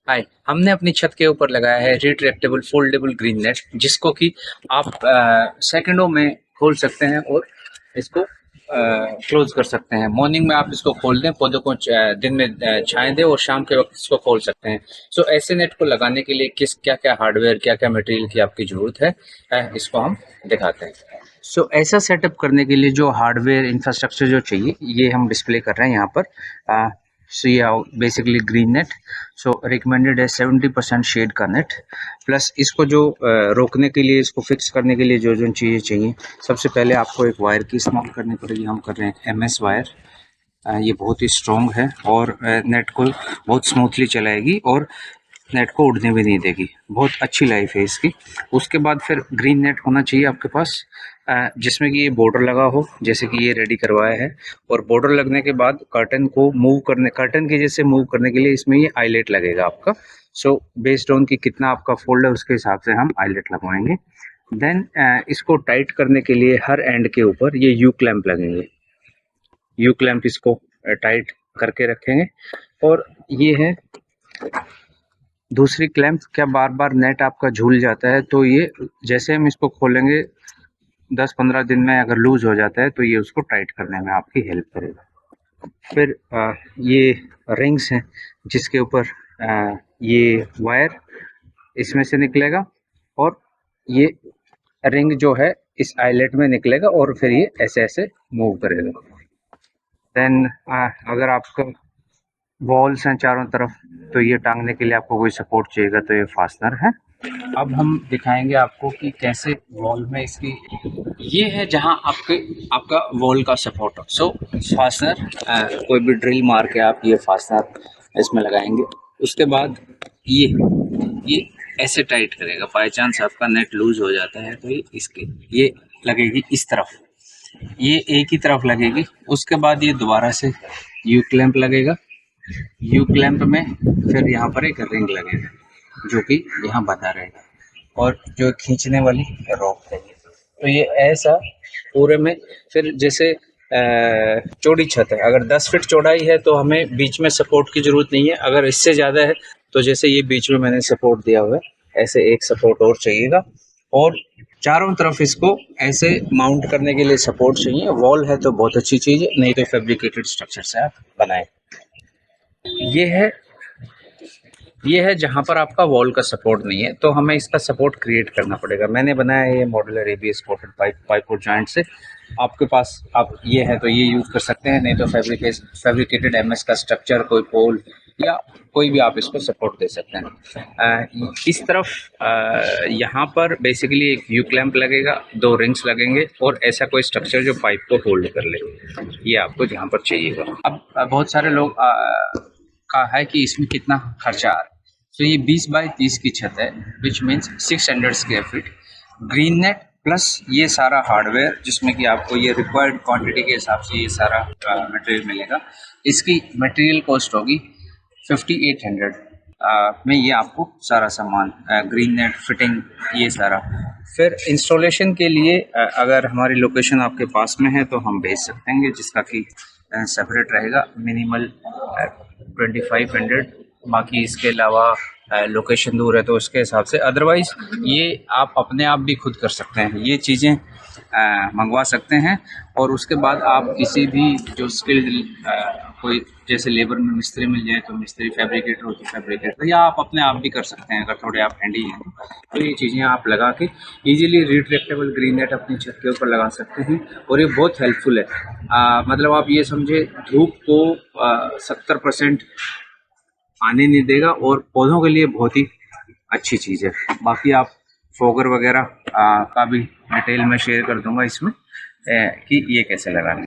हाय, हमने अपनी छत के ऊपर लगाया है रिट्रैक्टेबल फोल्डेबल ग्रीन नेट, जिसको कि आप सेकंडों में खोल सकते हैं और इसको क्लोज कर सकते हैं। मॉर्निंग में आप इसको खोल दें, पौधों को दिन में छाएं दें और शाम के वक्त इसको खोल सकते हैं। सो ऐसे नेट को लगाने के लिए किस क्या क्या हार्डवेयर, क्या क्या मटेरियल की आपकी ज़रूरत है, इसको हम दिखाते हैं। सो ऐसा सेटअप करने के लिए जो हार्डवेयर इंफ्रास्ट्रक्चर जो चाहिए, ये हम डिस्प्ले कर रहे हैं यहाँ पर। सो ये बेसिकली ग्रीन नेट। सो रिकमेंडेड है 70% शेड का नेट, प्लस इसको जो रोकने के लिए, इसको फिक्स करने के लिए जो जो चीज़ें चाहिए, सबसे पहले आपको एक वायर की इस्तेमाल करनी पड़ेगी। हम कर रहे हैं MS वायर। ये बहुत ही स्ट्रॉन्ग है और नेट को बहुत स्मूथली चलाएगी और नेट को उड़ने भी नहीं देगी। बहुत अच्छी लाइफ है इसकी। उसके बाद फिर ग्रीन नेट होना चाहिए आपके पास, जिसमें कि ये बॉर्डर लगा हो, जैसे कि ये रेडी करवाया है। और बॉर्डर लगने के बाद कर्टन को मूव करने, कर्टन के जैसे मूव करने के लिए इसमें ये आईलेट लगेगा आपका। सो बेस्ड ऑन कि कितना आपका फोल्ड है उसके हिसाब से हम आईलेट लगवाएंगे। देन इसको टाइट करने के लिए हर एंड के ऊपर ये यू क्लैंप लगेंगे। यू क्लैंप इसको टाइट करके रखेंगे। और ये है दूसरी क्लैंप। क्या बार बार नेट आपका झूल जाता है तो ये, जैसे हम इसको खोलेंगे 10-15 दिन में अगर लूज हो जाता है तो ये उसको टाइट करने में आपकी हेल्प करेगा। फिर ये रिंग्स हैं जिसके ऊपर ये वायर इसमें से निकलेगा और ये रिंग जो है इस आइलेट में निकलेगा और फिर ये ऐसे ऐसे मूव करेगा। देन अगर आपका वॉल्स हैं चारों तरफ, तो ये टांगने के लिए आपको कोई सपोर्ट चाहिएगा तो ये फास्टनर है। अब हम दिखाएंगे आपको कि कैसे वॉल में इसकी, ये है जहां आपका वॉल का सपोर्ट हो। सो फास्टनर, कोई भी ड्रिल मार के आप ये फास्टनर इसमें लगाएंगे। उसके बाद ये ऐसे टाइट करेगा। बाई चांस आपका नेट लूज हो जाता है तो ये लगेगी इस तरफ, ये एक ही तरफ लगेगी। उसके बाद ये दोबारा से यू क्लैंप लगेगा। यू क्लैंप में फिर यहाँ पर एक रिंग लगेगा जो कि यहाँ बंधा रहेगा, और जो खींचने वाली रॉक है। तो ये ऐसा पूरे में, फिर जैसे चौड़ी छत है, अगर 10 फीट चौड़ाई है तो हमें बीच में सपोर्ट की ज़रूरत नहीं है। अगर इससे ज़्यादा है तो जैसे ये बीच में मैंने सपोर्ट दिया हुआ है, ऐसे एक सपोर्ट और चाहिएगा। और चारों तरफ इसको ऐसे माउंट करने के लिए सपोर्ट चाहिए। वॉल है तो बहुत अच्छी चीज़ है, नहीं तो फैब्रिकेटेड स्ट्रक्चर से आप बनाएं। ये है ये है जहाँ पर आपका वॉल का सपोर्ट नहीं है तो हमें इसका सपोर्ट क्रिएट करना पड़ेगा। मैंने बनाया है ये मॉड्यूलर ABS कोटेड पाइप और जॉइंट से। आपके पास आप ये है तो ये यूज़ कर सकते हैं, नहीं तो फैब्रिकेटेड MS का स्ट्रक्चर, कोई पोल या कोई भी आप इसको सपोर्ट दे सकते हैं। इस तरफ यहाँ पर बेसिकली एक यू क्लैंप लगेगा, 2 रिंग्स लगेंगे और ऐसा कोई स्ट्रक्चर जो पाइप को होल्ड कर ले, ये आपको यहाँ पर चाहिएगा। अब बहुत सारे लोग का है कि इसमें कितना खर्चा आ रहा है। तो ये 20 बाई 30 की छत है, which means 600 square feet. Green net plus ये सारा हार्डवेयर, जिसमें कि आपको ये रिक्वायर्ड क्वांटिटी के हिसाब से ये सारा मटेरियल मिलेगा। इसकी मटेरियल कॉस्ट होगी 5800 में ये आपको सारा सामान, ग्रीन नेट फिटिंग, ये सारा। फिर इंस्टॉलेशन के लिए अगर हमारी लोकेशन आपके पास में है तो हम भेज सकते हैं, जिसका कि सेपरेट रहेगा, मिनिमल 2500। बाकी इसके अलावा लोकेशन दूर है तो उसके हिसाब से, अदरवाइज़ ये आप अपने आप भी खुद कर सकते हैं, ये चीज़ें मंगवा सकते हैं। और उसके बाद आप किसी भी जो स्किल्ड कोई, जैसे लेबर में मिस्त्री मिल जाए तो मिस्त्री, फैब्रिकेटर हो तो फैब्रिकेटर, या आप अपने आप भी कर सकते हैं अगर थोड़े आप हैंडी हैं तो ये चीज़ें आप लगा के इजीली रिट्रैक्टेबल ग्रीन नेट अपनी छत के ऊपर लगा सकते हैं। और ये बहुत हेल्पफुल है। मतलब आप ये समझे, धूप को 70% आने नहीं देगा और पौधों के लिए बहुत ही अच्छी चीज़ है। बाकी आप फोगर वगैरह का भी डिटेल में शेयर कर दूंगा इसमें, कि ये कैसे लगाना है।